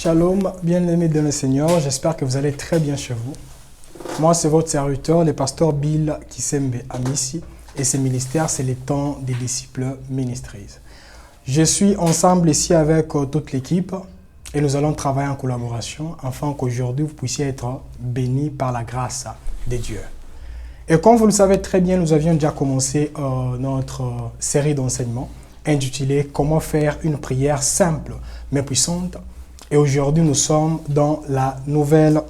Shalom, bien-aimés dans le Seigneur, j'espère que vous allez très bien chez vous. Moi, c'est votre serviteur, le pasteur Bill Kisembe Amissi, et ce ministère, c'est le temps des disciples ministries. Je suis ensemble ici avec toute l'équipe et nous allons travailler en collaboration afin qu'aujourd'hui vous puissiez être bénis par la grâce de Dieu. Et comme vous le savez très bien, nous avions déjà commencé notre série d'enseignements intitulée « Comment faire une prière simple mais puissante ». Et aujourd'hui, nous sommes dans la nouvelle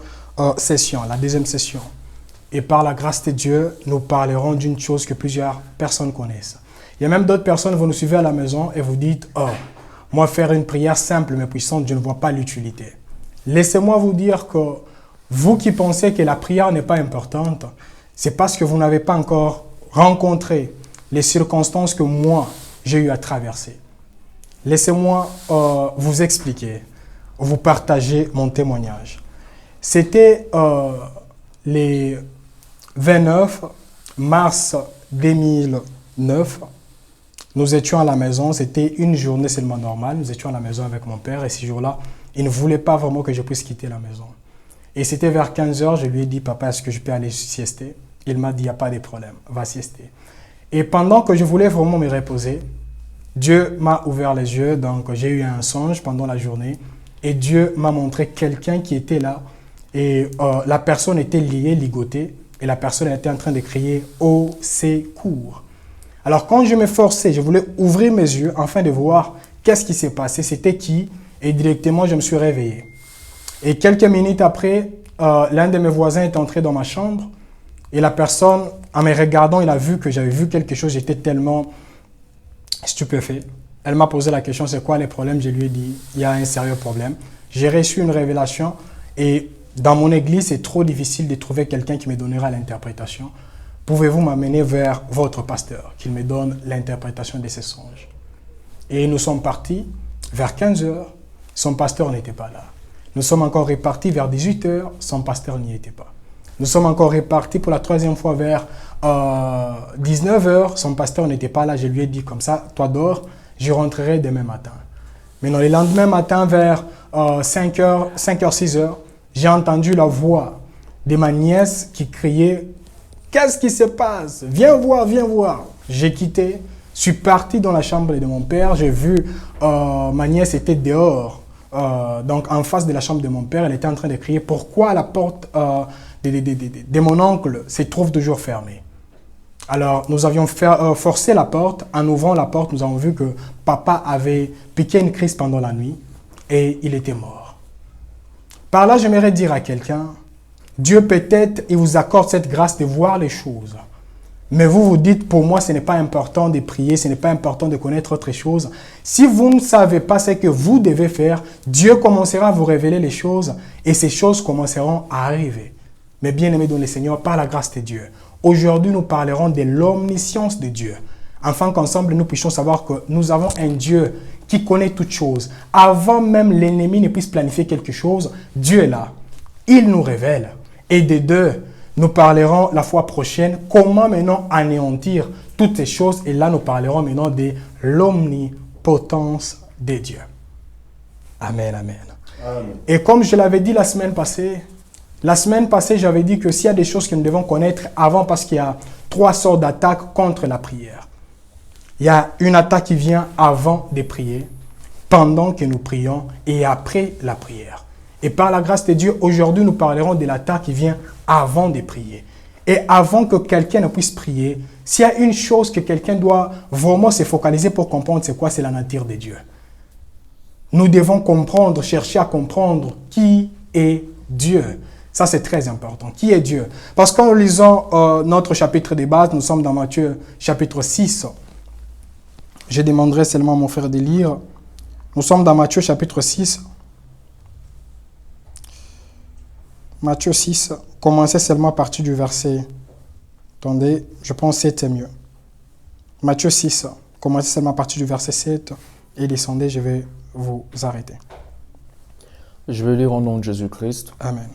session, la deuxième session. Et par la grâce de Dieu, nous parlerons d'une chose que plusieurs personnes connaissent. Il y a même d'autres personnes, vous nous suivez à la maison et vous dites « Oh, moi faire une prière simple mais puissante, je ne vois pas l'utilité ». Laissez-moi vous dire que vous qui pensez que la prière n'est pas importante, c'est parce que vous n'avez pas encore rencontré les circonstances que moi, j'ai eu à traverser. Laissez-moi vous expliquer, vous partager mon témoignage. C'était les 29 mars 2009. Nous étions à la maison, c'était une journée seulement normale. Nous étions à la maison avec mon père et ce jour-là, il ne voulait pas vraiment que je puisse quitter la maison. Et c'était vers 15 h, je lui ai dit, papa, est-ce que je peux aller siester? Il m'a dit, il n'y a pas de problème, va siester. Et pendant que je voulais vraiment me reposer, Dieu m'a ouvert les yeux, donc j'ai eu un songe pendant la journée et Dieu m'a montré quelqu'un qui était là et la personne était liée, ligotée et la personne était en train de crier « Au secours ». Alors quand je me forçais, je voulais ouvrir mes yeux afin de voir qu'est-ce qui s'est passé, c'était qui et directement je me suis réveillé. Et quelques minutes après, l'un de mes voisins est entré dans ma chambre et la personne, en me regardant, il a vu que j'avais vu quelque chose, j'étais tellement stupéfait. Elle m'a posé la question, c'est quoi les problèmes? Je lui ai dit, il y a un sérieux problème. J'ai reçu une révélation et dans mon église, c'est trop difficile de trouver quelqu'un qui me donnera l'interprétation. Pouvez-vous m'amener vers votre pasteur, qu'il me donne l'interprétation de ces songes? Et nous sommes partis vers 15 h, son pasteur n'était pas là. Nous sommes encore repartis vers 18 h, son pasteur n'y était pas. Nous sommes encore repartis pour la troisième fois vers 19 h, son pasteur n'était pas là. Je lui ai dit comme ça, toi dors, je rentrerai demain matin. Maintenant, le lendemain matin vers 5 h, 6 h, j'ai entendu la voix de ma nièce qui criait « Qu'est-ce qui se passe? Viens voir, viens voir ». J'ai quitté, suis parti dans la chambre de mon père, j'ai vu ma nièce était dehors, donc en face de la chambre de mon père, elle était en train de crier « Pourquoi la porte de mon oncle se trouve toujours fermée ?» Alors, nous avions forcé la porte. En ouvrant la porte, nous avons vu que papa avait piqué une crise pendant la nuit et il était mort. Par là, j'aimerais dire à quelqu'un, Dieu peut-être, il vous accorde cette grâce de voir les choses. Mais vous vous dites, pour moi, ce n'est pas important de prier, ce n'est pas important de connaître autre chose. Si vous ne savez pas ce que vous devez faire, Dieu commencera à vous révéler les choses et ces choses commenceront à arriver. Mais bien aimés dans le Seigneur, par la grâce de Dieu, aujourd'hui, nous parlerons de l'omniscience de Dieu, afin qu'ensemble, nous puissions savoir que nous avons un Dieu qui connaît toutes choses. Avant même l'ennemi ne puisse planifier quelque chose, Dieu est là. Il nous révèle. Et des deux, nous parlerons la fois prochaine comment maintenant anéantir toutes ces choses. Et là, nous parlerons maintenant de l'omnipotence de Dieu. Amen, amen. Amen. Et comme je l'avais dit la semaine passée, j'avais dit que s'il y a des choses que nous devons connaître avant, parce qu'il y a 3 sortes d'attaques contre la prière. Il y a une attaque qui vient avant de prier, pendant que nous prions et après la prière. Et par la grâce de Dieu, aujourd'hui, nous parlerons de l'attaque qui vient avant de prier. Et avant que quelqu'un ne puisse prier, s'il y a une chose que quelqu'un doit vraiment se focaliser pour comprendre, c'est quoi? C'est la nature de Dieu. Nous devons comprendre, chercher à comprendre qui est Dieu. Ça, c'est très important. Qui est Dieu? Parce qu'en lisant notre chapitre de base, nous sommes dans Matthieu chapitre 6. Je demanderai seulement à mon frère de lire. Nous sommes dans Matthieu chapitre 6. Matthieu 6, commencez seulement à partir du verset. Attendez, je pense que 7 c'est mieux. Matthieu 6, commencez seulement à partir du verset 7 et descendez, je vais vous arrêter. Je vais lire au nom de Jésus-Christ. Amen.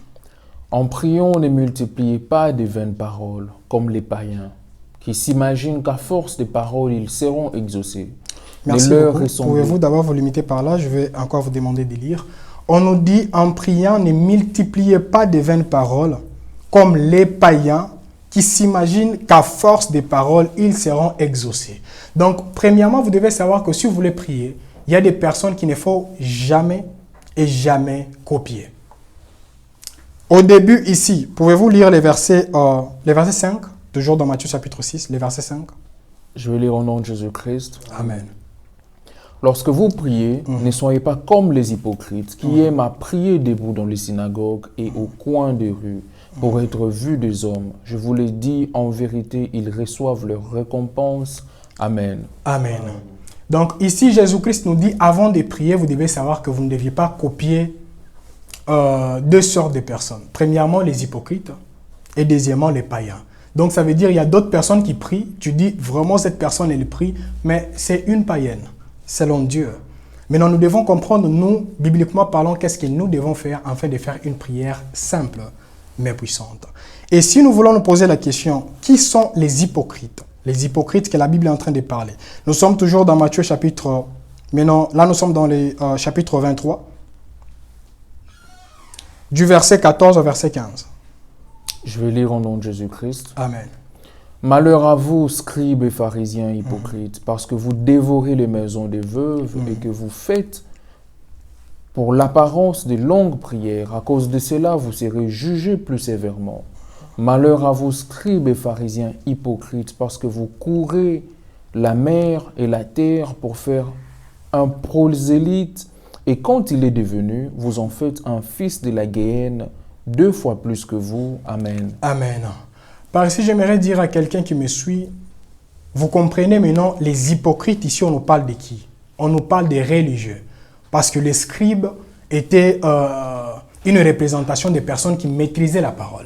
En priant, ne multipliez pas de vaines paroles, comme les païens, qui s'imaginent qu'à force de paroles, ils seront exaucés. Merci beaucoup. Pouvez-vous d'abord vous limiter par là? Je vais encore vous demander de lire. on nous dit en priant, ne multipliez pas de vaines paroles comme les païens qui s'imaginent qu'à force de paroles, ils seront exaucés. Donc, premièrement, vous devez savoir que si vous voulez prier, il y a des personnes qu'il ne faut jamais et jamais copier. Au début, ici, pouvez-vous lire les versets 5, toujours dans Matthieu chapitre 6, les versets 5. Je vais lire au nom de Jésus-Christ. Amen. Lorsque vous priez, ne soyez pas comme les hypocrites qui aiment à prier debout dans les synagogues et au coin des rues pour être vus des hommes. Je vous l'ai dit, en vérité, ils reçoivent leur récompense. Amen. Amen. Donc ici, Jésus-Christ nous dit, avant de prier, vous devez savoir que vous ne deviez pas copier deux sortes de personnes. Premièrement, les hypocrites et deuxièmement, les païens. Donc ça veut dire, il y a d'autres personnes qui prient. Tu dis, vraiment, cette personne, elle prie, mais c'est une païenne, selon Dieu. Maintenant, nous devons comprendre, nous, bibliquement parlant, qu'est-ce que nous devons faire afin de faire une prière simple, mais puissante. Et si nous voulons nous poser la question, qui sont les hypocrites? Les hypocrites que la Bible est en train de parler. Nous sommes toujours dans Matthieu chapitre... Maintenant, là, nous sommes dans le chapitre 23, du verset 14 au verset 15. Je vais lire au nom de Jésus-Christ. Amen. Malheur à vous, scribes et pharisiens hypocrites, parce que vous dévorez les maisons des veuves et que vous faites pour l'apparence de longues prières. À cause de cela, vous serez jugés plus sévèrement. Malheur à vous, scribes et pharisiens hypocrites, parce que vous courez la mer et la terre pour faire un prosélyte, et quand il est devenu, vous en faites un fils de la Guéhenne, 2 fois plus que vous. Amen. Amen. Par ici, j'aimerais dire à quelqu'un qui me suit, vous comprenez maintenant, les hypocrites, ici, on nous parle de qui? On nous parle des religieux. Parce que les scribes étaient une représentation des personnes qui maîtrisaient la parole.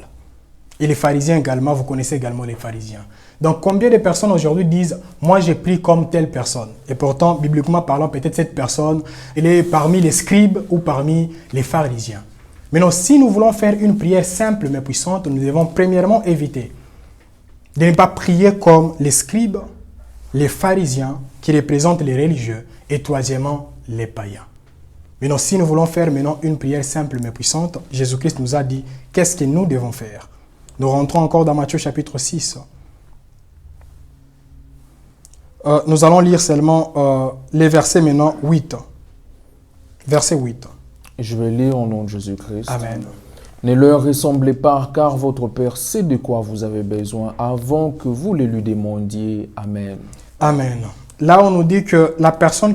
Et les pharisiens également, vous connaissez également les pharisiens. Donc, combien de personnes aujourd'hui disent « Moi, j'ai pris comme telle personne ». Et pourtant, bibliquement parlant, peut-être cette personne, elle est parmi les scribes ou parmi les pharisiens. Maintenant, si nous voulons faire une prière simple mais puissante, nous devons premièrement éviter de ne pas prier comme les scribes, les pharisiens qui représentent les religieux et troisièmement les païens. Maintenant, si nous voulons faire maintenant une prière simple mais puissante, Jésus-Christ nous a dit qu'est-ce que nous devons faire. Nous rentrons encore dans Matthieu chapitre 6. Nous allons lire seulement les versets maintenant 8. Verset 8. Je vais lire au nom de Jésus-Christ. Amen. Ne leur ressemblez pas, car votre Père sait de quoi vous avez besoin avant que vous le lui demandiez. Amen. Amen. Là, on nous dit que la personne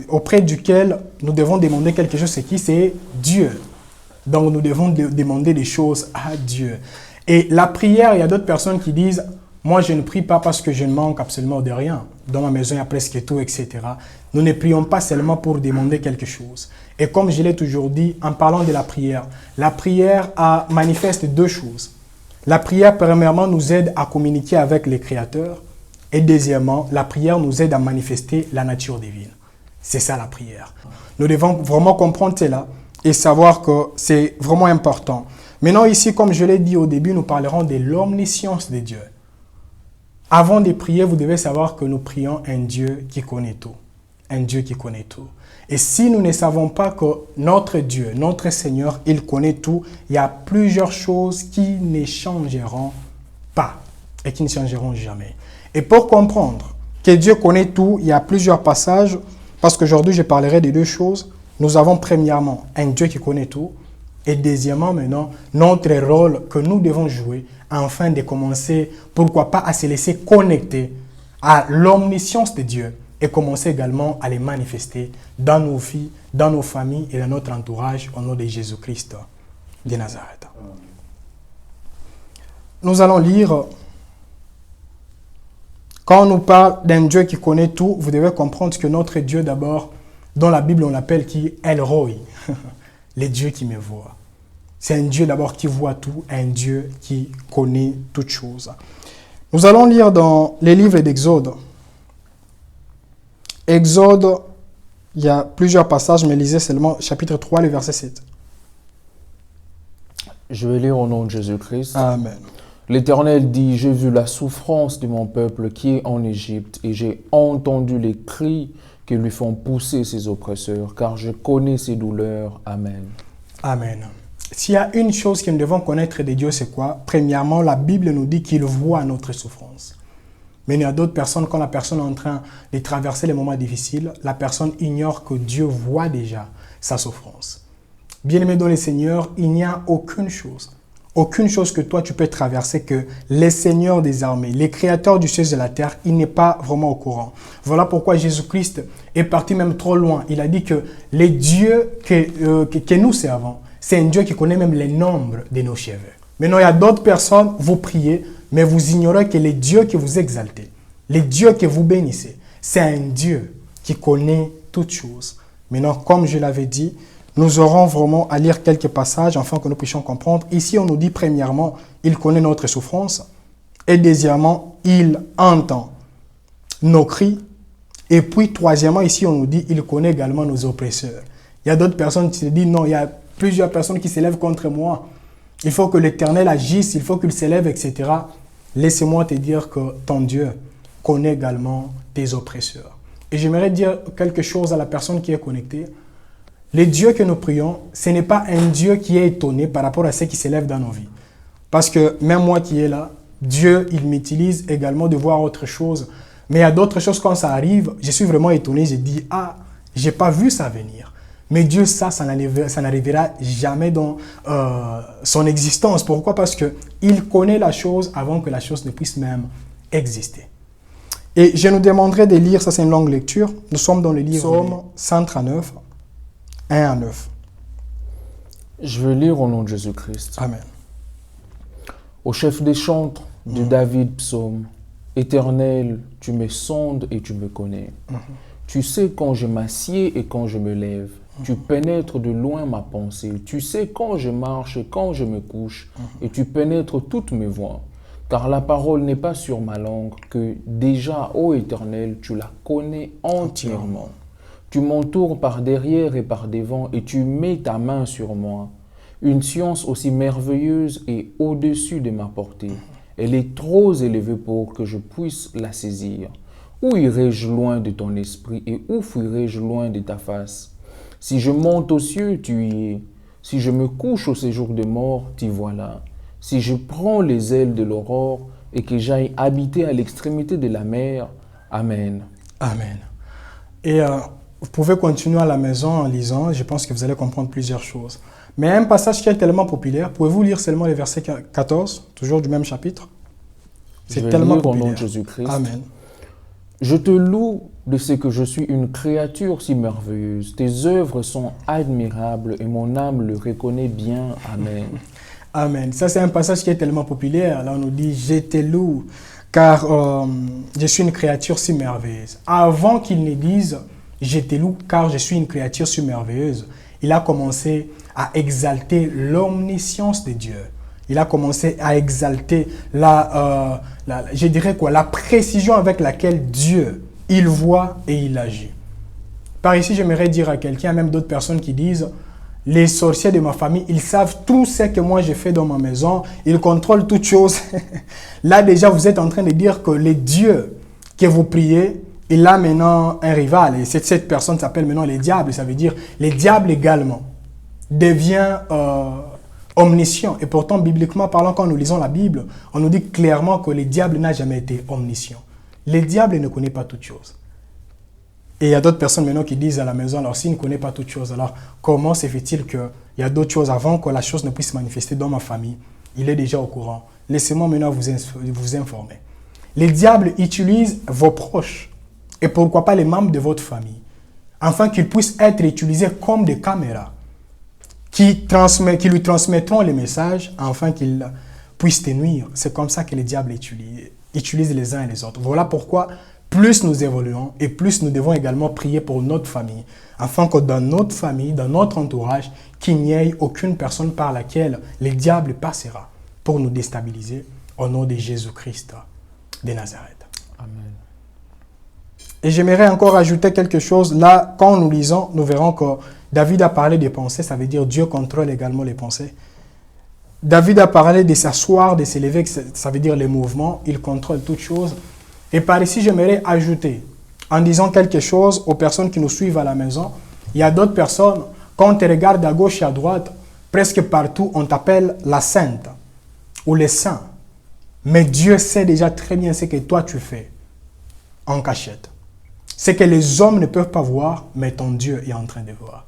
auprès duquel nous devons demander quelque chose, c'est qui? C'est Dieu. Donc, nous devons demander des choses à Dieu. Et la prière, il y a d'autres personnes qui disent « Moi, je ne prie pas parce que je ne manque absolument de rien. Dans ma maison, il y a presque tout, etc. » Nous ne prions pas seulement pour demander quelque chose. Et comme je l'ai toujours dit, en parlant de la prière manifeste deux choses. La prière, premièrement, nous aide à communiquer avec le Créateur. Et deuxièmement, la prière nous aide à manifester la nature divine. C'est ça la prière. Nous devons vraiment comprendre cela et savoir que c'est vraiment important. Maintenant ici, comme je l'ai dit au début, nous parlerons de l'omniscience de Dieu. Avant de prier, vous devez savoir que nous prions un Dieu qui connaît tout. Un Dieu qui connaît tout. Et si nous ne savons pas que notre Dieu, notre Seigneur, il connaît tout, il y a plusieurs choses qui ne changeront pas et qui ne changeront jamais. Et pour comprendre que Dieu connaît tout, il y a plusieurs passages, parce qu'aujourd'hui je parlerai de deux choses. Nous avons premièrement un Dieu qui connaît tout, et deuxièmement maintenant, notre rôle que nous devons jouer afin de commencer, pourquoi pas, à se laisser connecter à l'omniscience de Dieu et commencer également à les manifester dans nos vies, dans nos familles et dans notre entourage au nom de Jésus-Christ de Nazareth. Nous allons lire. Quand on nous parle d'un Dieu qui connaît tout, vous devez comprendre que notre Dieu d'abord, dans la Bible on l'appelle qui? El Roi, le Dieu qui me voit. C'est un Dieu d'abord qui voit tout, un Dieu qui connaît toutes choses. Nous allons lire dans les livres d'Exode. Exode, il y a plusieurs passages, mais lisez seulement chapitre 3, le verset 7. Je vais lire au nom de Jésus-Christ. Amen. L'Éternel dit, j'ai vu la souffrance de mon peuple qui est en Égypte et j'ai entendu les cris qui lui font pousser ses oppresseurs, car je connais ses douleurs. Amen. Amen. S'il y a une chose que nous devons connaître de Dieu, c'est quoi? Premièrement, la Bible nous dit qu'il voit notre souffrance. Mais il y a d'autres personnes, quand la personne est en train de traverser les moments difficiles, la personne ignore que Dieu voit déjà sa souffrance. Bien-aimé dans le Seigneur, il n'y a aucune chose que toi tu peux traverser que les seigneurs des armées, les créateurs du ciel et de la terre, il n'est pas vraiment au courant. Voilà pourquoi Jésus-Christ est parti même trop loin. Il a dit que les dieux que nous servons, c'est un Dieu qui connaît même les nombres de nos cheveux. Maintenant, il y a d'autres personnes, vous priez, mais vous ignorez que les dieux que vous exaltez, les dieux que vous bénissez, c'est un Dieu qui connaît toutes choses. Maintenant, comme je l'avais dit, nous aurons vraiment à lire quelques passages afin que nous puissions comprendre. Ici, on nous dit premièrement, il connaît notre souffrance. Et deuxièmement, il entend nos cris. Et puis, troisièmement, ici, on nous dit, il connaît également nos oppresseurs. Il y a d'autres personnes qui se disent, non, il y a plusieurs personnes qui s'élèvent contre moi. Il faut que l'Éternel agisse, il faut qu'il s'élève, etc. Laissez-moi te dire que ton Dieu connaît également tes oppresseurs. Et j'aimerais dire quelque chose à la personne qui est connectée. Le Dieu que nous prions, ce n'est pas un Dieu qui est étonné par rapport à ce qui s'élève dans nos vies. Parce que même moi qui est là, Dieu, il m'utilise également de voir autre chose. Mais il y a d'autres choses quand ça arrive, je suis vraiment étonné, je dis, ah, je n'ai pas vu ça venir. Mais Dieu, ça n'arrivera jamais dans son existence. Pourquoi? Parce qu'il connaît la chose avant que la chose ne puisse même exister. Et je nous demanderai de lire, ça c'est une longue lecture, nous sommes dans le livre Psaume 139, 1 à 9. Je vais lire au nom de Jésus-Christ. Amen. Au chef des chantres de David, psaume. Éternel, tu me sondes et tu me connais. Tu sais quand je m'assieds et quand je me lève. Tu pénètres de loin ma pensée. Tu sais quand je marche et quand je me couche. Et tu pénètres toutes mes voies. Car la parole n'est pas sur ma langue que déjà, ô Éternel, tu la connais entièrement. Tu m'entoures par derrière et par devant et tu mets ta main sur moi. Une science aussi merveilleuse et au-dessus de ma portée. Elle est trop élevée pour que je puisse la saisir. Où irai-je loin de ton esprit et où fuirai-je loin de ta face? Si je monte aux cieux, tu y es. Si je me couche au séjour des morts, t'y voilà. Si je prends les ailes de l'aurore et que j'aille habiter à l'extrémité de la mer. Amen. Amen. Et vous pouvez continuer à la maison en lisant, je pense que vous allez comprendre plusieurs choses. Mais un passage qui est tellement populaire, pouvez-vous lire seulement les versets 14, toujours du même chapitre? C'est tellement populaire. Au nom de Jésus-Christ. Amen. Je te loue de ce que je suis une créature si merveilleuse. Tes œuvres sont admirables et mon âme le reconnaît bien. Amen. Amen. Ça, c'est un passage qui est tellement populaire. Là, on nous dit, je te loue, car je suis une créature si merveilleuse. Avant qu'il ne dise, je te loue, car je suis une créature si merveilleuse, il a commencé à exalter l'omniscience de Dieu. Il a commencé à exalter la précision avec laquelle Dieu, il voit et il agit. Par ici, j'aimerais dire à quelqu'un, même d'autres personnes qui disent, les sorciers de ma famille, ils savent tout ce que moi j'ai fait dans ma maison, ils contrôlent toutes choses. Là déjà, vous êtes en train de dire que les dieux que vous priez, il a maintenant un rival. Et cette personne s'appelle maintenant les diables. Ça veut dire les diables également devient omniscient. Et pourtant, bibliquement parlant, quand nous lisons la Bible, on nous dit clairement que le diable n'a jamais été omniscient. Le diable ne connaît pas toutes choses. Et il y a d'autres personnes maintenant qui disent à la maison, alors s'il ne connaît pas toutes choses, alors comment se fait-il qu'il y a d'autres choses avant que la chose ne puisse se manifester dans ma famille? Il est déjà au courant. Laissez-moi maintenant vous informer. Les diables utilisent vos proches et pourquoi pas les membres de votre famille, afin qu'ils puissent être utilisés comme des caméras qui lui transmettront les messages afin qu'ils puissent te nuire. C'est comme ça que les diables utilisent les uns et les autres. Voilà pourquoi plus nous évoluons et plus nous devons également prier pour notre famille, afin que dans notre famille, dans notre entourage, qu'il n'y ait aucune personne par laquelle le diable passera pour nous déstabiliser au nom de Jésus-Christ de Nazareth. Amen. Et j'aimerais encore ajouter quelque chose. Là, quand nous lisons, nous verrons que David a parlé des pensées, ça veut dire Dieu contrôle également les pensées. David a parlé de s'asseoir, de s'élever, ça veut dire les mouvements, il contrôle toutes choses. Et par ici, j'aimerais ajouter en disant quelque chose aux personnes qui nous suivent à la maison. Il y a d'autres personnes, quand on te regarde à gauche et à droite, presque partout, on t'appelle la sainte ou les saints. Mais Dieu sait déjà très bien ce que toi tu fais en cachette. Ce que les hommes ne peuvent pas voir, mais ton Dieu est en train de voir.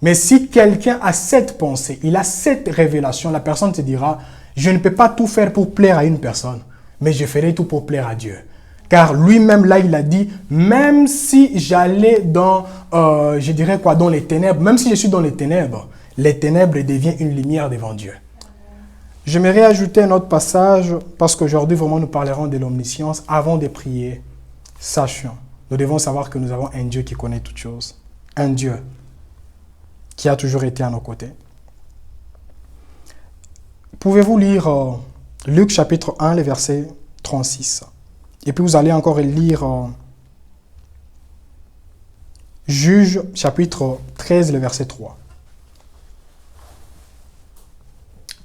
Mais si quelqu'un a cette pensée, il a cette révélation, la personne te dira, je ne peux pas tout faire pour plaire à une personne, mais je ferai tout pour plaire à Dieu. Car lui-même, là, il a dit, même si j'allais dans, je dirais quoi, dans les ténèbres, même si je suis dans les ténèbres deviennent une lumière devant Dieu. J'aimerais ajouter un autre passage, parce qu'aujourd'hui, vraiment, nous parlerons de l'omniscience. Avant de prier, sachons, nous devons savoir que nous avons un Dieu qui connaît toutes choses. Un Dieu qui a toujours été à nos côtés. Pouvez-vous lire Luc chapitre 1, le verset 36. Et puis vous allez encore lire Juge chapitre 13, le verset 3.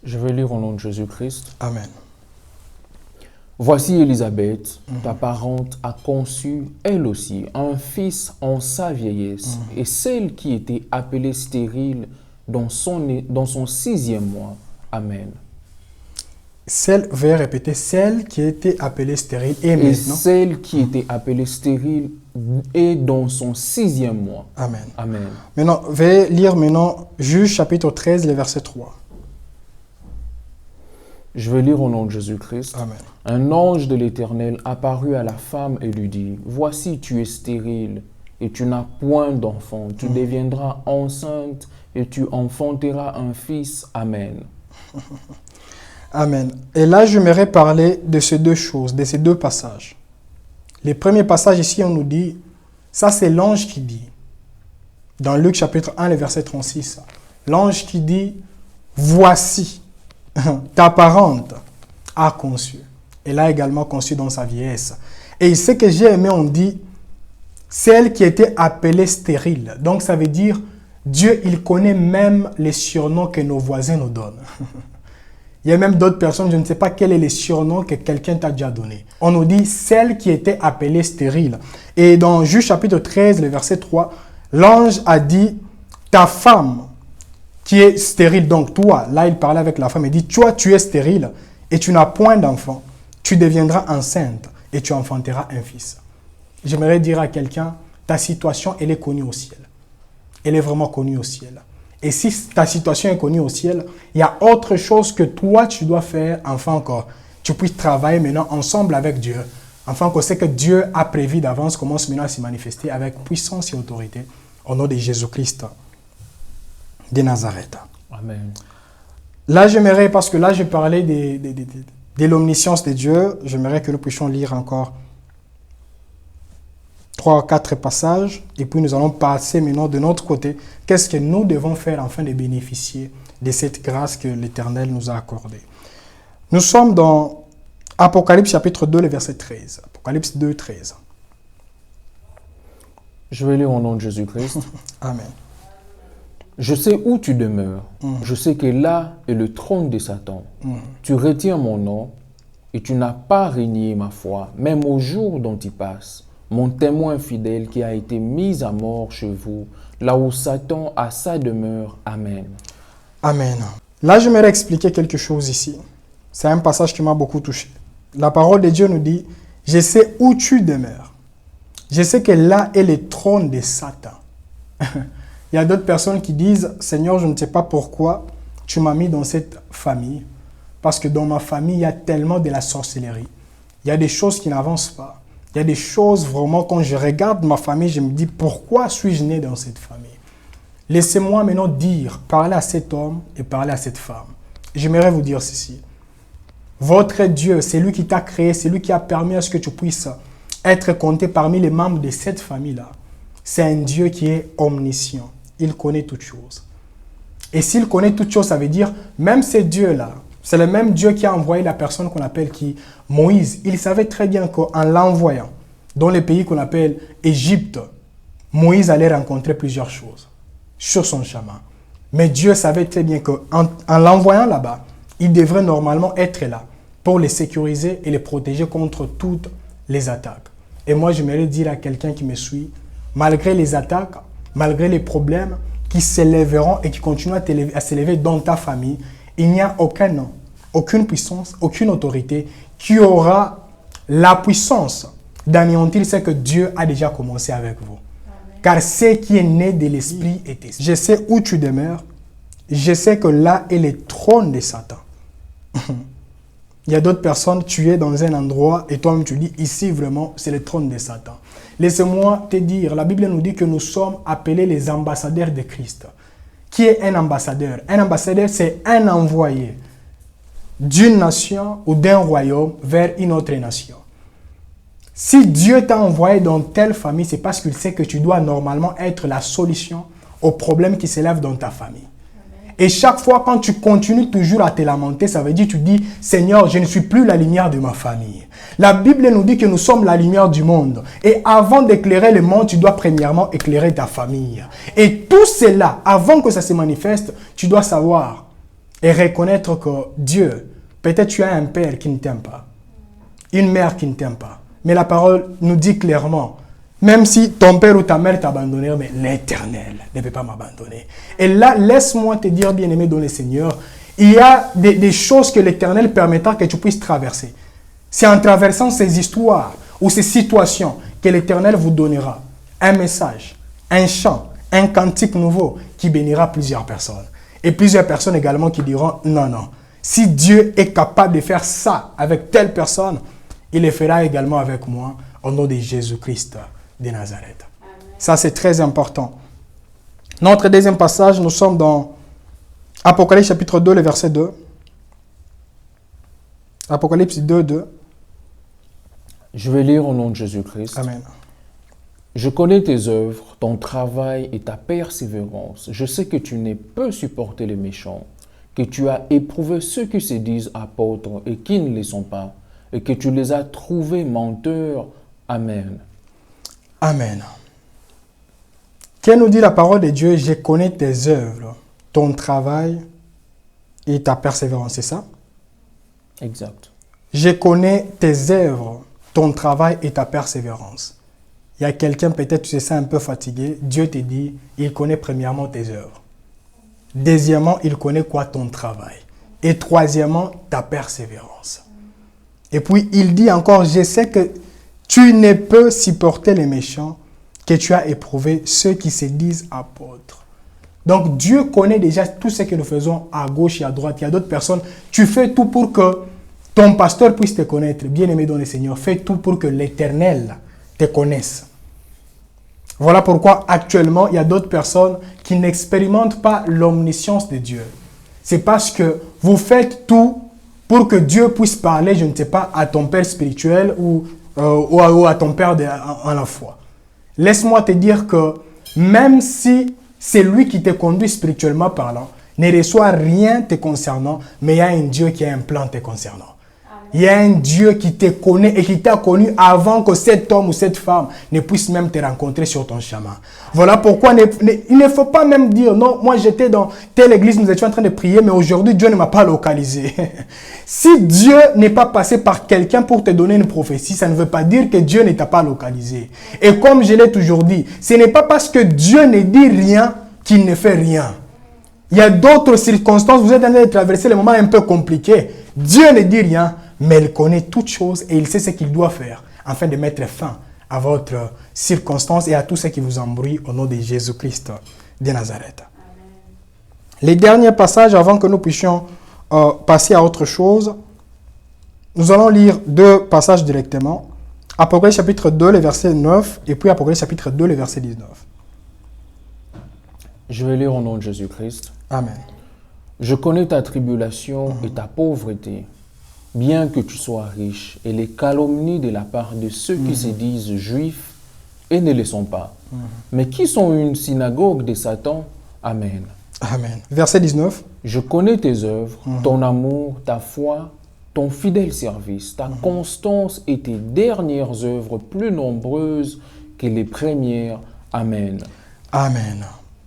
Je vais lire au nom de Jésus-Christ. Amen. Voici Élisabeth, ta parente, a conçu, elle aussi, un fils en sa vieillesse, et celle qui était appelée stérile dans son 6e mois. Amen. Veuillez répéter, celle qui était appelée stérile et maintenant. Et celle qui était appelée stérile est dans son 6e mois. Amen. Amen. Maintenant, veuillez lire maintenant Juge chapitre 13, le verset 3. Je vais lire au nom de Jésus-Christ. Amen. Un ange de l'Éternel apparut à la femme et lui dit, « Voici, tu es stérile et tu n'as point d'enfant. Tu deviendras enceinte et tu enfanteras un fils. Amen. » Amen. Et là, j'aimerais parler de ces deux choses, de ces deux passages. Le premier passage ici, on nous dit, ça c'est l'ange qui dit, dans Luc chapitre 1, le verset 36, l'ange qui dit, « Voici, ta parente a conçu. » Elle a également conçu dans sa vieillesse. Et ce que j'ai aimé, on dit, celle qui était appelée stérile. Donc ça veut dire, Dieu, il connaît même les surnoms que nos voisins nous donnent. Il y a même d'autres personnes, je ne sais pas quel est le surnom que quelqu'un t'a déjà donné. On nous dit, celle qui était appelée stérile. Et dans Juge chapitre 13, le verset 3, l'ange a dit, ta femme qui est stérile, donc toi, là il parlait avec la femme, il dit, toi tu es stérile et tu n'as point d'enfant, tu deviendras enceinte et tu enfanteras un fils. J'aimerais dire à quelqu'un, ta situation, elle est connue au ciel. Elle est vraiment connue au ciel. Et si ta situation est connue au ciel, il y a autre chose que toi tu dois faire, enfin encore, tu puisses travailler maintenant ensemble avec Dieu, enfin que ce que Dieu a prévu d'avance commence maintenant à se manifester avec puissance et autorité au nom de Jésus-Christ de Nazareth. Amen. Là, j'aimerais, parce que là, je parlais de l'omniscience de Dieu, j'aimerais que nous puissions lire encore 3 ou 4 passages, et puis nous allons passer maintenant de notre côté. Qu'est-ce que nous devons faire afin de bénéficier de cette grâce que l'Éternel nous a accordée? Nous sommes dans Apocalypse chapitre 2, le verset 13. Apocalypse 2, 13. Je vais lire au nom de Jésus-Christ. Amen. Je sais où tu demeures. Je sais que là est le trône de Satan. Tu retiens mon nom et tu n'as pas régné ma foi, même au jour dont il passe. Mon témoin fidèle qui a été mis à mort chez vous, là où Satan a sa demeure. Amen. Amen. Là, j'aimerais expliquer quelque chose ici. C'est un passage qui m'a beaucoup touché. La parole de Dieu nous dit, je sais où tu demeures. Je sais que là est le trône de Satan. Il y a d'autres personnes qui disent, Seigneur, je ne sais pas pourquoi tu m'as mis dans cette famille. Parce que dans ma famille, il y a tellement de la sorcellerie. Il y a des choses qui n'avancent pas. Il y a des choses vraiment, quand je regarde ma famille, je me dis, pourquoi suis-je né dans cette famille? Laissez-moi maintenant dire, parler à cet homme et parler à cette femme. J'aimerais vous dire ceci. Votre Dieu, c'est lui qui t'a créé, c'est lui qui a permis à ce que tu puisses être compté parmi les membres de cette famille-là. C'est un Dieu qui est omniscient. Il connaît toutes choses. Et s'il connaît toutes choses, ça veut dire, même ce Dieu-là, c'est le même Dieu qui a envoyé la personne qu'on appelle Moïse. Il savait très bien qu'en l'envoyant dans les pays qu'on appelle Égypte, Moïse allait rencontrer plusieurs choses sur son chemin. Mais Dieu savait très bien qu'en l'envoyant là-bas, il devrait normalement être là pour les sécuriser et les protéger contre toutes les attaques. Et moi, j'aimerais dire à quelqu'un qui me suit, malgré les attaques, malgré les problèmes qui s'élèveront et qui continuent à s'élever dans ta famille, il n'y a aucun nom, aucune puissance, aucune autorité qui aura la puissance d'anéantir ce que Dieu a déjà commencé avec vous. Amen. Car ce qui est né de l'esprit est esprit. Je sais où tu demeures. Je sais que là est le trône de Satan. Il y a d'autres personnes, tu es dans un endroit et toi-même tu dis, ici vraiment, c'est le trône de Satan. Laisse-moi te dire, la Bible nous dit que nous sommes appelés les ambassadeurs de Christ. Qui est un ambassadeur? Un ambassadeur, c'est un envoyé d'une nation ou d'un royaume vers une autre nation. Si Dieu t'a envoyé dans telle famille, c'est parce qu'il sait que tu dois normalement être la solution aux problèmes qui s'élèvent dans ta famille. Et chaque fois, quand tu continues toujours à te lamenter, ça veut dire que tu dis, Seigneur, je ne suis plus la lumière de ma famille. La Bible nous dit que nous sommes la lumière du monde. Et avant d'éclairer le monde, tu dois premièrement éclairer ta famille. Et tout cela, avant que ça se manifeste, tu dois savoir et reconnaître que Dieu, peut-être tu as un père qui ne t'aime pas, une mère qui ne t'aime pas. Mais la parole nous dit clairement, même si ton père ou ta mère t'a abandonné, mais l'Éternel ne peut pas m'abandonner. Et là, laisse-moi te dire, bien-aimé dans le Seigneur, il y a des choses que l'Éternel permettra que tu puisses traverser. C'est en traversant ces histoires ou ces situations que l'Éternel vous donnera un message, un chant, un cantique nouveau qui bénira plusieurs personnes. Et plusieurs personnes également qui diront, non, non, si Dieu est capable de faire ça avec telle personne, il le fera également avec moi au nom de Jésus-Christ de Nazareth. Amen. Ça, c'est très important. Notre deuxième passage, nous sommes dans Apocalypse chapitre 2, le verset 2. Apocalypse 2, 2. Je vais lire au nom de Jésus-Christ. Amen. Je connais tes œuvres, ton travail et ta persévérance. Je sais que tu ne peux supporter les méchants, que tu as éprouvé ceux qui se disent apôtres et qui ne les sont pas, et que tu les as trouvés menteurs. Amen. Amen. Qu'elle nous dit la parole de Dieu, je connais tes œuvres, ton travail et ta persévérance, c'est ça? Exact. Je connais tes œuvres, ton travail et ta persévérance. Il y a quelqu'un, peut-être tu te sens un peu fatigué, Dieu te dit, il connaît premièrement tes œuvres. Deuxièmement, il connaît quoi? Ton travail. Et troisièmement, ta persévérance. Et puis, il dit encore, je sais que tu ne peux supporter les méchants, que tu as éprouvé ceux qui se disent apôtres. Donc, Dieu connaît déjà tout ce que nous faisons à gauche et à droite. Il y a d'autres personnes. Tu fais tout pour que ton pasteur puisse te connaître. Bien-aimé dans le Seigneur, fais tout pour que l'Éternel te connaisse. Voilà pourquoi actuellement, il y a d'autres personnes qui n'expérimentent pas l'omniscience de Dieu. C'est parce que vous faites tout pour que Dieu puisse parler, je ne sais pas, à ton père spirituel ou à ton père en la foi. Laisse-moi te dire que même si c'est lui qui te conduit spirituellement parlant, ne reçoit rien te concernant, mais il y a un Dieu qui a un plan te concernant. Il y a un Dieu qui te connaît et qui t'a connu avant que cet homme ou cette femme ne puisse même te rencontrer sur ton chemin. Voilà pourquoi il ne faut pas même dire, non, moi j'étais dans telle église, nous étions en train de prier, mais aujourd'hui Dieu ne m'a pas localisé. Si Dieu n'est pas passé par quelqu'un pour te donner une prophétie, ça ne veut pas dire que Dieu ne t'a pas localisé. Et comme je l'ai toujours dit, ce n'est pas parce que Dieu ne dit rien qu'il ne fait rien. Il y a d'autres circonstances, vous êtes en train de traverser les moments un peu compliqués. Dieu ne dit rien, mais il connaît toutes choses et il sait ce qu'il doit faire afin de mettre fin à votre circonstance et à tout ce qui vous embrouille au nom de Jésus-Christ de Nazareth. Amen. Les derniers passages avant que nous puissions passer à autre chose, nous allons lire deux passages directement. Apocalypse chapitre 2, le verset 9 et puis Apocalypse chapitre 2, le verset 19. Je vais lire au nom de Jésus-Christ. Amen. Je connais ta tribulation et ta pauvreté, bien que tu sois riche, et les calomnies de la part de ceux qui se disent juifs et ne le sont pas, mais qui sont une synagogue de Satan. Amen. Amen. Verset 19. Je connais tes œuvres, ton amour, ta foi, ton fidèle service, ta constance et tes dernières œuvres plus nombreuses que les premières. Amen. Amen.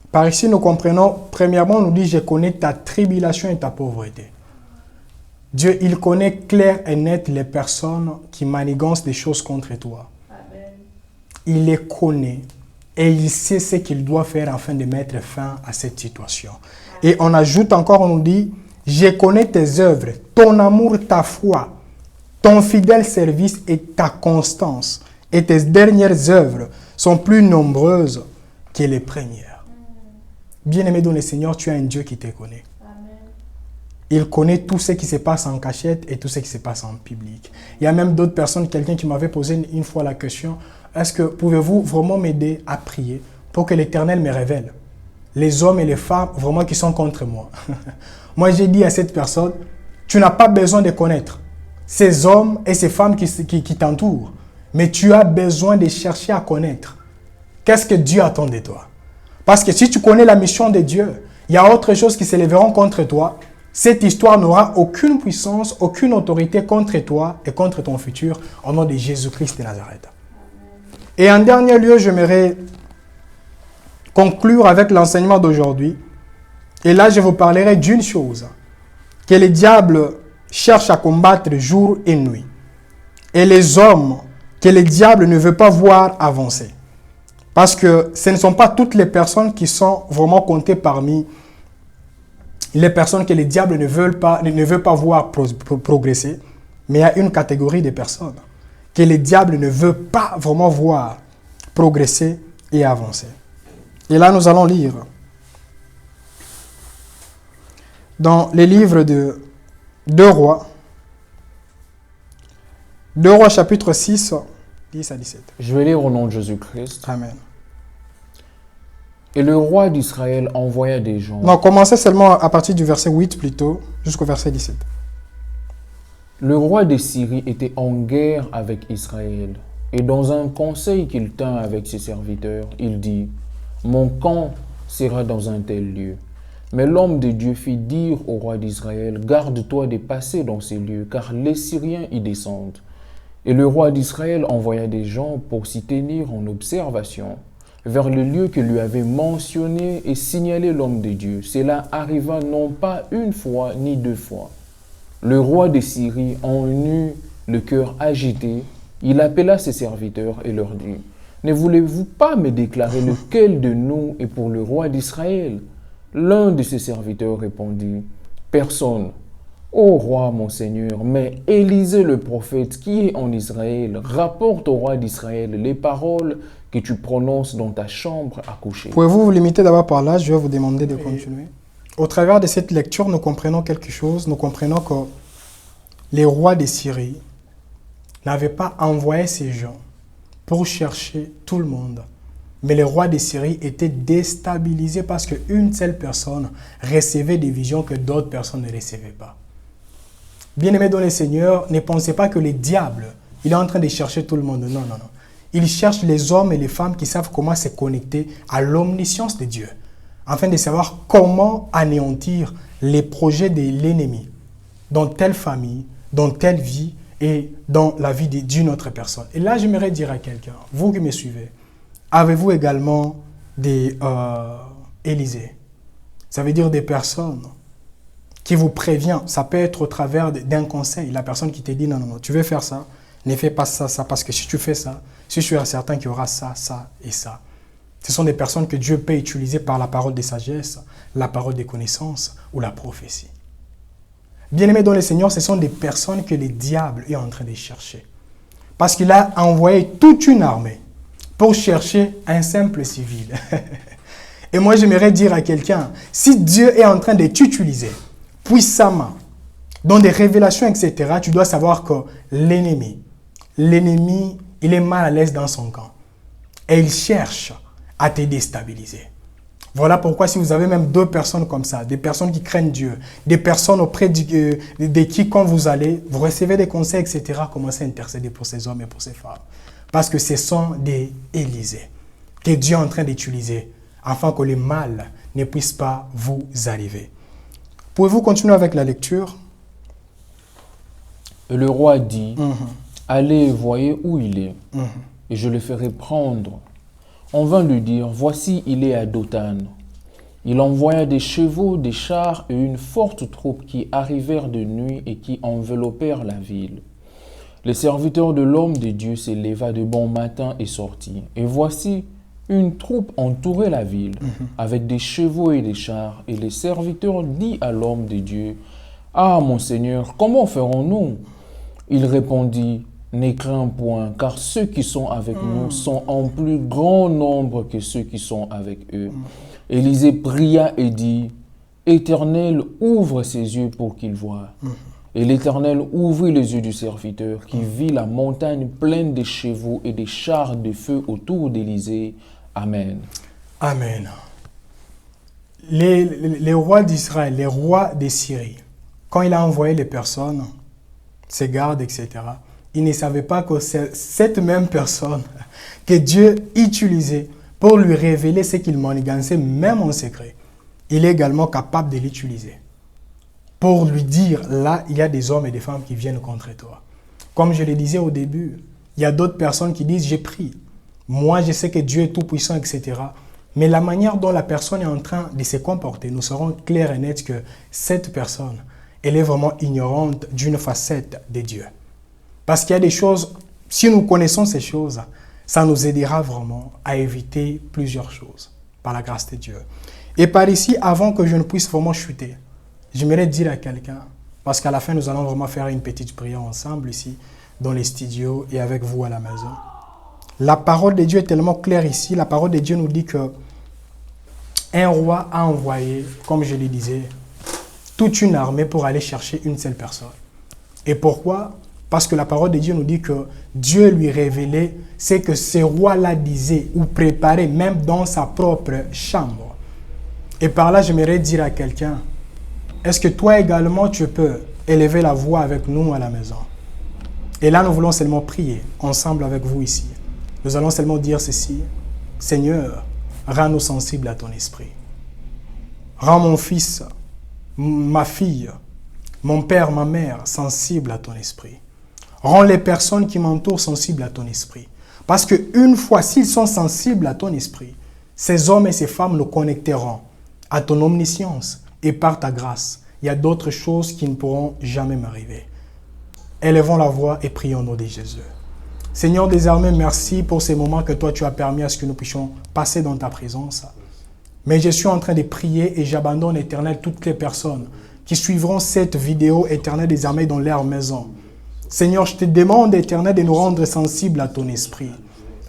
Par ici, nous comprenons, premièrement, on nous dit, je connais ta tribulation et ta pauvreté. Dieu, il connaît clair et net les personnes qui manigancent des choses contre toi. Amen. il les connaît et il sait ce qu'il doit faire afin de mettre fin à cette situation. Et on ajoute encore, on nous dit, je connais tes œuvres, ton amour, ta foi, ton fidèle service et ta constance. Et tes dernières œuvres sont plus nombreuses que les premières. Bien-aimé dans le Seigneur, tu as un Dieu qui te connaît. Il connaît tout ce qui se passe en cachette et tout ce qui se passe en public. Il y a même d'autres personnes, quelqu'un qui m'avait posé une fois la question, est-ce que pouvez-vous vraiment m'aider à prier pour que l'Éternel me révèle les hommes et les femmes vraiment qui sont contre moi? Moi, j'ai dit à cette personne, tu n'as pas besoin de connaître ces hommes et ces femmes qui t'entourent, mais tu as besoin de chercher à connaître qu'est-ce que Dieu attend de toi. Parce que si tu connais la mission de Dieu, il y a autre chose qui se lèveront contre toi. Cette histoire n'aura aucune puissance, aucune autorité contre toi et contre ton futur, au nom de Jésus-Christ de Nazareth. Et en dernier lieu, j'aimerais conclure avec l'enseignement d'aujourd'hui. Et là, je vous parlerai d'une chose, que le diable cherche à combattre jour et nuit. Et les hommes que le diable ne veut pas voir avancer. Parce que ce ne sont pas toutes les personnes qui sont vraiment comptées parmi les personnes que le diable ne veut pas voir progresser, mais il y a une catégorie de personnes que le diable ne veut pas vraiment voir progresser et avancer. Et là, nous allons lire dans les livres de 2 Rois, 2 Rois chapitre 6, 10 à 17. Je vais lire au nom de Jésus-Christ. Amen. Et le roi d'Israël envoya des gens. Non, commencez seulement à partir du verset 8 plutôt, jusqu'au verset 17. Le roi de Syrie était en guerre avec Israël. Et dans un conseil qu'il tint avec ses serviteurs, il dit, « Mon camp sera dans un tel lieu. » Mais l'homme de Dieu fit dire au roi d'Israël, « Garde-toi de passer dans ces lieux, car les Syriens y descendent. » Et le roi d'Israël envoya des gens pour s'y tenir en observation vers le lieu que lui avait mentionné et signalé l'homme de Dieu. Cela arriva non pas une fois ni 2 fois. Le roi de Syrie en eut le cœur agité. Il appela ses serviteurs et leur dit, « Ne voulez-vous pas me déclarer lequel de nous est pour le roi d'Israël » L'un de ses serviteurs répondit, « Personne, ô roi mon Seigneur, mais Élisée le prophète qui est en Israël rapporte au roi d'Israël les paroles que tu prononces dans ta chambre à coucher. » Pouvez-vous vous limiter d'abord par là? Je vais vous demander de continuer. Au travers de cette lecture, nous comprenons quelque chose. Nous comprenons que les rois de Syrie n'avaient pas envoyé ces gens pour chercher tout le monde. Mais les rois de Syrie étaient déstabilisés parce qu'une seule personne recevait des visions que d'autres personnes ne recevaient pas. Bien-aimés dans le Seigneur, ne pensez pas que le diable, il est en train de chercher tout le monde. Non, non, non. Il cherche les hommes et les femmes qui savent comment se connecter à l'omniscience de Dieu, afin de savoir comment anéantir les projets de l'ennemi dans telle famille, dans telle vie et dans la vie d'une autre personne. Et là, j'aimerais dire à quelqu'un, vous qui me suivez, avez-vous également des Élysées? Ça veut dire des personnes qui vous préviennent. Ça peut être au travers d'un conseil. La personne qui te dit, non, non, non, tu veux faire ça, ne fais pas ça, ça, parce que si tu fais ça, je suis certain qu'il y aura ça, ça et ça. Ce sont des personnes que Dieu peut utiliser par la parole de sagesse, la parole de connaissance ou la prophétie. Bien-aimés dans le Seigneur, ce sont des personnes que le diable est en train de chercher. Parce qu'il a envoyé toute une armée pour chercher un simple civil. Et moi, j'aimerais dire à quelqu'un, si Dieu est en train de t'utiliser puissamment dans des révélations, etc., tu dois savoir que l'ennemi, il est mal à l'aise dans son camp. Et il cherche à te déstabiliser. Voilà pourquoi si vous avez même 2 personnes comme ça, des personnes qui craignent Dieu, des personnes auprès de qui, quand vous allez, vous recevez des conseils, etc., commencez à intercéder pour ces hommes et pour ces femmes. Parce que ce sont des Élysées que Dieu est en train d'utiliser afin que le mal ne puisse pas vous arriver. Pouvez-vous continuer avec la lecture? Et le roi dit, allez, voyez où il est, et je le ferai prendre. On vint lui dire, voici, il est à Dothan. Il envoya des chevaux, des chars et une forte troupe qui arrivèrent de nuit et qui enveloppèrent la ville. Le serviteur de l'homme de Dieu se leva de bon matin et sortit. Et voici, une troupe entourait la ville, avec des chevaux et des chars. Et le serviteur dit à l'homme de Dieu, « Ah, mon Seigneur, comment ferons-nous » Il répondit, « Ne crains point, car ceux qui sont avec nous sont en plus grand nombre que ceux qui sont avec eux. » Élisée pria et dit, « Éternel, ouvre ses yeux pour qu'il voie. » Et l'Éternel ouvrit les yeux du serviteur, qui vit la montagne pleine de chevaux et des chars de feu autour d'Élisée. Amen. Amen. Les rois d'Israël, les rois de Syrie, quand il a envoyé les personnes, ses gardes, etc., ils ne savaient pas que c'est cette même personne que Dieu utilisait pour lui révéler ce qu'il manigançait, même en secret. Il est également capable de l'utiliser pour lui dire, là, il y a des hommes et des femmes qui viennent contre toi. Comme je le disais au début, il y a d'autres personnes qui disent, j'ai pris. Moi, je sais que Dieu est tout-puissant, etc. Mais la manière dont la personne est en train de se comporter, nous serons clairs et nets que cette personne, elle est vraiment ignorante d'une facette de Dieu. Parce qu'il y a des choses, si nous connaissons ces choses, ça nous aidera vraiment à éviter plusieurs choses, par la grâce de Dieu. Et par ici, avant que je ne puisse vraiment chuter, j'aimerais dire à quelqu'un, parce qu'à la fin, nous allons vraiment faire une petite prière ensemble ici, dans les studios et avec vous à la maison. La parole de Dieu est tellement claire ici. La parole de Dieu nous dit que un roi a envoyé, comme je le disais, toute une armée pour aller chercher une seule personne. Et pourquoi? Parce que la parole de Dieu nous dit que Dieu lui révélait ce que ce roi-là disait ou préparait même dans sa propre chambre. Et par là, j'aimerais dire à quelqu'un, est-ce que toi également, tu peux élever la voix avec nous à la maison? Et là, nous voulons seulement prier ensemble avec vous ici. Nous allons seulement dire ceci, Seigneur, rends-nous sensibles à ton esprit. Rends mon fils, ma fille, mon père, ma mère sensibles à ton esprit. Rends les personnes qui m'entourent sensibles à ton esprit. Parce qu'une fois, s'ils sont sensibles à ton esprit, ces hommes et ces femmes nous connecteront à ton omniscience. Et par ta grâce, il y a d'autres choses qui ne pourront jamais m'arriver. Élevons la voix et prions au nom de Jésus. Seigneur des armées, merci pour ces moments que toi tu as permis à ce que nous puissions passer dans ta présence. Mais je suis en train de prier et j'abandonne, Éternel, toutes les personnes qui suivront cette vidéo, Éternel des armées, dans leur maison. Seigneur, je te demande, Éternel, de nous rendre sensibles à ton esprit.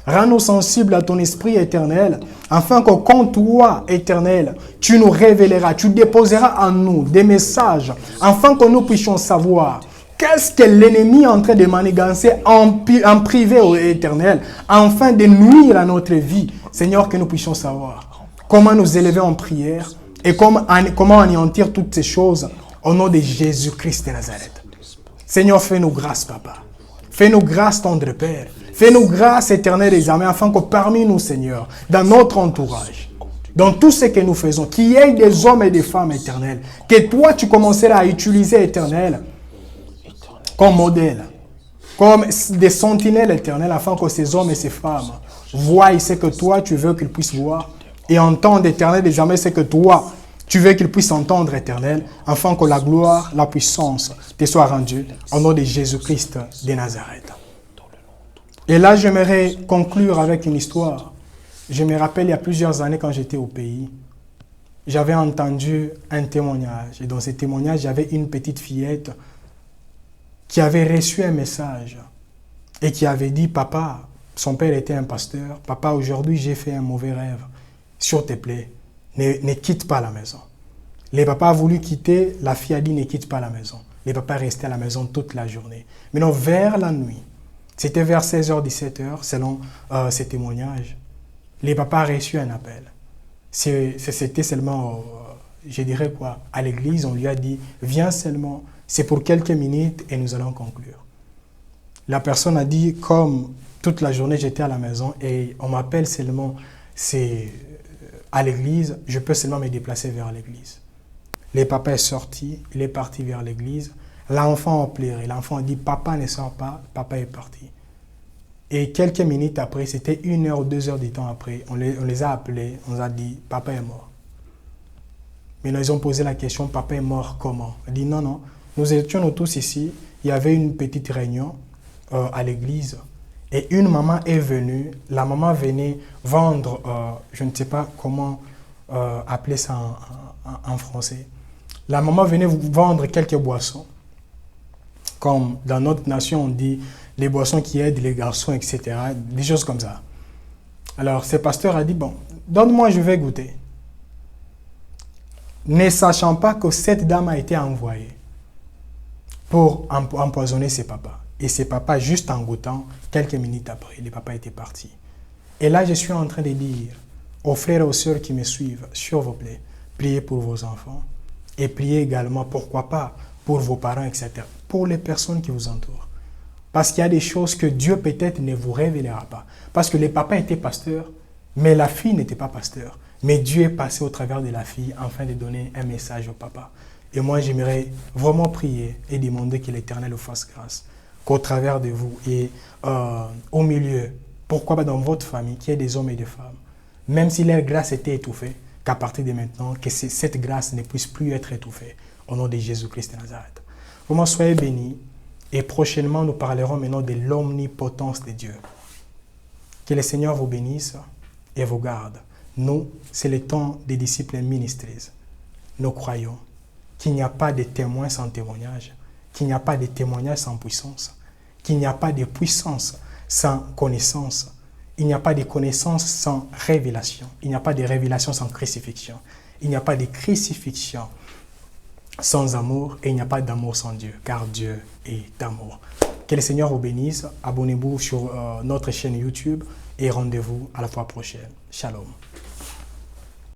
Rends-nous sensibles à ton esprit, Éternel, afin que quand toi, Éternel, tu nous révéleras, tu déposeras en nous des messages, afin que nous puissions savoir qu'est-ce que l'ennemi est en train de manigancer en privé au Éternel, afin de nuire à notre vie. Seigneur, que nous puissions savoir comment nous élever en prière et comment anéantir toutes ces choses au nom de Jésus-Christ de Nazareth. Seigneur, fais-nous grâce, Papa. Fais-nous grâce, tendre Père. Fais-nous grâce, Éternel des armées, afin que parmi nous, Seigneur, dans notre entourage, dans tout ce que nous faisons, qu'il y ait des hommes et des femmes, Éternel, que toi, tu commenceras à utiliser, Éternel, comme modèle, comme des sentinelles, Éternel, afin que ces hommes et ces femmes voient ce que toi, tu veux qu'ils puissent voir et entendre, Éternel, des armées, ce que toi, tu veux qu'ils puissent entendre, Éternel, afin que la gloire, la puissance te soit rendue au nom de Jésus-Christ de Nazareth. Et là, j'aimerais conclure avec une histoire. Je me rappelle, il y a plusieurs années, quand j'étais au pays, j'avais entendu un témoignage. Et dans ce témoignage, j'avais une petite fillette qui avait reçu un message et qui avait dit, « Papa, son père était un pasteur, papa, aujourd'hui, j'ai fait un mauvais rêve. S'il te plaît, ne quitte pas la maison. » Le papa a voulu quitter, la fille a dit, « Ne quitte pas la maison. » Le papa est resté à la maison toute la journée. Maintenant, vers la nuit, c'était vers 16h, 17h, selon ces témoignages, le papa a reçu un appel. C'était seulement, je dirais quoi, à l'église, on lui a dit, viens seulement, c'est pour quelques minutes et nous allons conclure. La personne a dit, comme toute la journée j'étais à la maison et on m'appelle seulement, c'est à l'église, je peux seulement me déplacer vers l'église. Le papa est sorti, il est parti vers l'église. L'enfant a pleuré. L'enfant a dit, papa ne sort pas, papa est parti. Et quelques minutes après, c'était 1 heure ou 2 heures du temps après, on les a appelés, on les a dit, papa est mort. Maintenant, ils ont posé la question, papa est mort comment? On a dit, non, non, nous étions tous ici, il y avait une petite réunion, à l'église. Et une maman est venue, la maman venait vendre, je ne sais pas comment appeler ça en français. La maman venait vendre quelques boissons. Comme dans notre nation, on dit les boissons qui aident les garçons, etc. Des choses comme ça. Alors, ce pasteur a dit, bon, donne-moi, je vais goûter. Ne sachant pas que cette dame a été envoyée pour empoisonner ses papas. Et ses papas, juste en goûtant, quelques minutes après, les papas étaient partis. Et là, je suis en train de dire aux frères et aux sœurs qui me suivent, s'il vous plaît, priez pour vos enfants. Et priez également, pourquoi pas, pour vos parents, etc. Pour les personnes qui vous entourent. Parce qu'il y a des choses que Dieu peut-être ne vous révélera pas. Parce que les papas étaient pasteurs, mais la fille n'était pas pasteur. Mais Dieu est passé au travers de la fille afin de donner un message au papa. Et moi, j'aimerais vraiment prier et demander que l'Éternel vous fasse grâce. Qu'au travers de vous et au milieu, pourquoi pas dans votre famille, qu'il y ait des hommes et des femmes, même si leur grâce était étouffée, qu'à partir de maintenant, que cette grâce ne puisse plus être étouffée. Au nom de Jésus-Christ de Nazareth. Vraiment, soyez bénis. Et prochainement, nous parlerons maintenant de l'omnipotence de Dieu. Que le Seigneur vous bénisse et vous garde. Nous, c'est le temps des disciples ministres. Nous croyons qu'il n'y a pas de témoin sans témoignage, qu'il n'y a pas de témoignage sans puissance, qu'il n'y a pas de puissance sans connaissance, il n'y a pas de connaissance sans révélation, il n'y a pas de révélation sans crucifixion, il n'y a pas de crucifixion sans amour et il n'y a pas d'amour sans Dieu, car Dieu est amour. Que le Seigneur vous bénisse. Abonnez-vous sur notre chaîne YouTube et rendez-vous à la fois prochaine. Shalom.